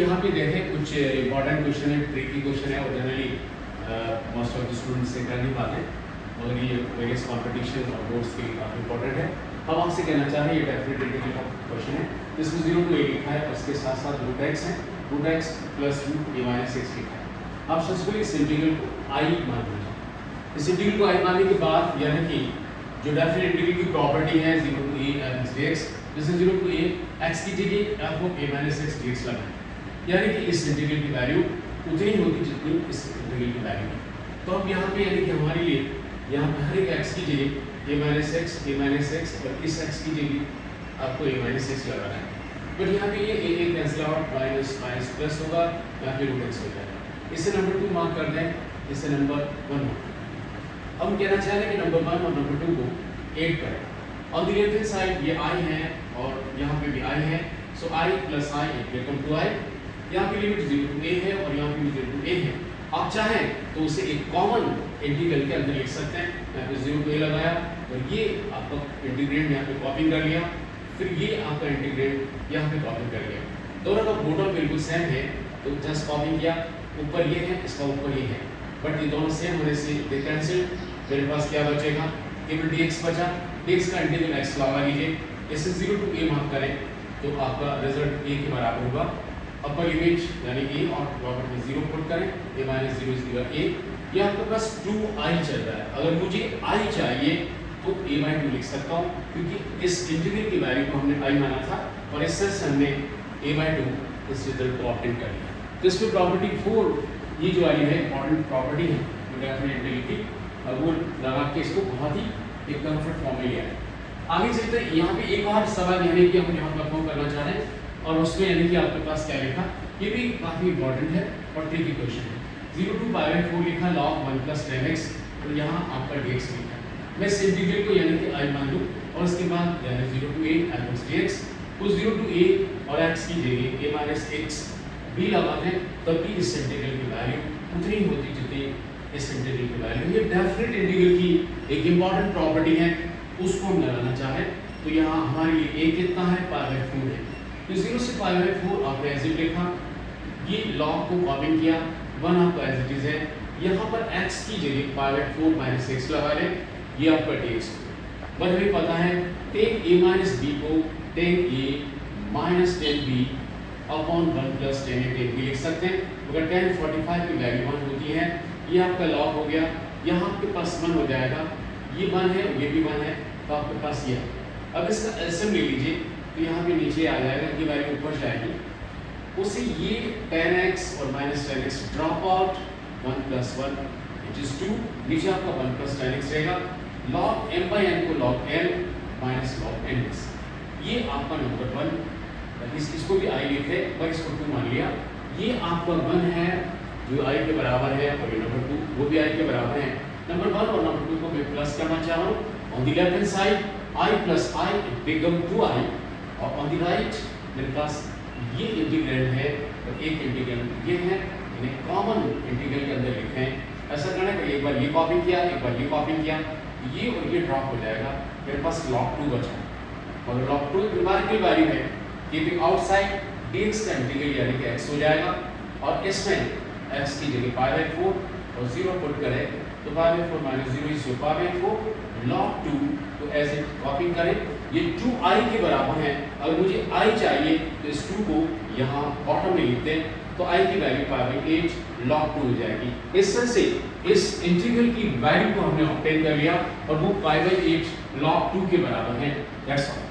यहाँ पे देखें कुछ इंपॉर्टेंट क्वेश्चन है, ट्रिकी क्वेश्चन है और generally most of the students से कर नहीं पाते मगर ये वेरियस कॉम्पिटिशन और बोर्ड्स के लिए काफ़ी इंपॉर्टेंट है। हम आपसे कहना चाह रहे हैं ये डेफिनेट इंटीग्रल का क्वेश्चन है जिसमें 0 to a लिखा है और उसके साथ साथ रूट एक्स है, root x plus root a minus x लिखा है। आप सबसे पहले इस इंटीग्रल को i मान लीजिए। इस इंटीग्रल को i मानने के बाद यानी कि जो डेफिनेट इंटीग्रल की प्रॉपर्टी है 0 to a dx, जैसे 0 to a x की जगह आपको a माइनस एक्स dx लगाना है, यानी कि इस इंटीग्रल की वैल्यू उतनी होगी जितनी इस इंटीग्रल की वैल्यू है। तो अब यहाँ पे यानी कि हमारे लिए यहाँ पर हर एक x की जगह a माइनस एक्स और इस x की जगह आपको a माइनस एक्स लगाना है। बट यहाँ पे ये a cancel out, minus minus plus होगा, यहाँ पे रूट एक्स हो जाएगा। इसे नंबर 2 मार्क कर दें, इसे नंबर 1 मार्क। हम कहना चाह रहे हैं कि नंबर 1 और नंबर 2 को ऐड करें। On the left hand side ये i है और यहाँ पे भी i है, so i plus i equal to i। यहाँ पे लिमिट 0 to a है और यहाँ पे भी 0 to a है। आप चाहें तो उसे एक कॉमन इंटीग्रल के अंदर लिख सकते हैं। यहाँ पे 0 to a लगाया और ये आपका इंटीग्रेंड यहाँ पे कॉपी कर लिया, फिर ये आपका इंटीग्रेंड यहाँ पे कॉपी कर लिया। दोनों का बॉटम बिल्कुल सेम है तो जस्ट कॉपी किया, ऊपर ये है, इसका ऊपर ये है, बट ये दोनों सेम होने से दे कैंसिल। मेरे पास क्या बचेगा, केवल dx बचा। dx का इंटीग्रल x लगा लीजिए, इसे 0 to a मार्क करें तो आपका रिजल्ट a के बराबर होगा। अपर लिमिट यानी a और लोअर में 0 पुट करें, a minus 0 is equal a। ये आपके पास 2i चल रहा है। अगर मुझे i चाहिए तो a बाई 2 लिख सकता हूँ क्योंकि इस इंटीग्रल की वैल्यू को हमने i माना था और इससे हमने a बाई 2 इस रिजल्ट को ऑब्टेन कर लिया। तो इस पर प्रॉपर्टी 4 ये जो वाली है इंपॉर्टेंट प्रॉपर्टी है डेफिनेट इंटीग्रल की, अब वो लगा के इसको बहुत ही एक कंफर्ट फॉर्म में लिया है। आगे चलते हैं, यहाँ पे एक और सवाल यानी कि हम यहाँ परफॉर्म करना चाह रहे हैं और उसमें यानी कि आपके पास क्या लिखा, ये भी काफ़ी इंपॉर्टेंट है और ट्रिकी क्वेश्चन है। 0 to π/4 लिखा, log 1 plus 10x और यहाँ आपका dx लिखा है। मैं इस इंटीग्रल को यानी कि i मान लूँ और उसके बाद यानी 0 to a x dx, उस 0 to a और x की जगह a माइनस x भी लगाते हैं तब भी इस इंटीग्रल की वैल्यू उतनी होती जितनी इस इंटीग्रल की वैल्यू। ये डेफिनेट इंटीग्रल की एक इंपॉर्टेंट प्रॉपर्टी है, उसको हम लगाना चाहें तो यहाँ हमारे लिए a कितना है, π/4 है। तो 0 से π/4 आपने एज इट लिखा, ये log को कॉपी किया, 1 आपका एज इट इज है। यहाँ पर x की जगह π/4 माइनस x लगा लें, ये आपका dx है। बट हमें पता है tan a माइनस b को tan a minus tan b upon 1 plus tan a tan b लिख सकते हैं। अगर tan 45 की वैल्यू 1 होती है, ये आपका log हो गया, यहाँ आपके पास 1 हो जाएगा, ये 1 है ये भी 1 है तो आपके पास ये है। अब इसका एलसीएम ले लीजिए तो यहाँ पे नीचे आ जाएगा, ये वैल्यू ऊपर जाएगी, उसे ये tan x और minus tan x drop out, 1 plus 1 which is 2, नीचे आपका 1 प्लस tan x रहेगा, log m बाई n को log n minus log n x। ये आपका नंबर 1, इसको भी i लिखे पर इसको 2 मान लिया। ये आपका 1 है जो i के बराबर है और ये नंबर 2 वो भी i के बराबर है। नंबर 1 और नंबर 2 को मैं प्लस करना चाह रहा हूँ। On the left hand side i plus i it become 2i और ऑन द राइट मेरे पास ये इंटीग्रैंड है और एक इंटीग्रैंड ये है, इन्हें कॉमन इंटीग्रल के अंदर लिखें। ऐसा करना है कि एक बार ये कॉपी किया, एक बार ये कॉपी किया, ये और ये ड्रॉप हो जाएगा, मेरे पास log 2 बचा और log 2 न्यूमेरिकल वैल्यू है। कीपिंग आउटसाइड dx का इंटीग्रल यानी कि x हो जाएगा और इसमें x की जगह π/4 और 0 पुट करें तो π/4 माइनस 0 इज π/4 log 2 तो एज इट कॉपी करें, ये 2i के बराबर है। अगर मुझे i चाहिए तो इस 2 को यहाँ बॉटम में लिखते हैं तो i की वैल्यू π/8 log 2 हो जाएगी। इस तरह से इस इंटीग्रल की वैल्यू को हमने ऑब्टेन कर लिया और वो π/8 log 2 के बराबर है। That's all.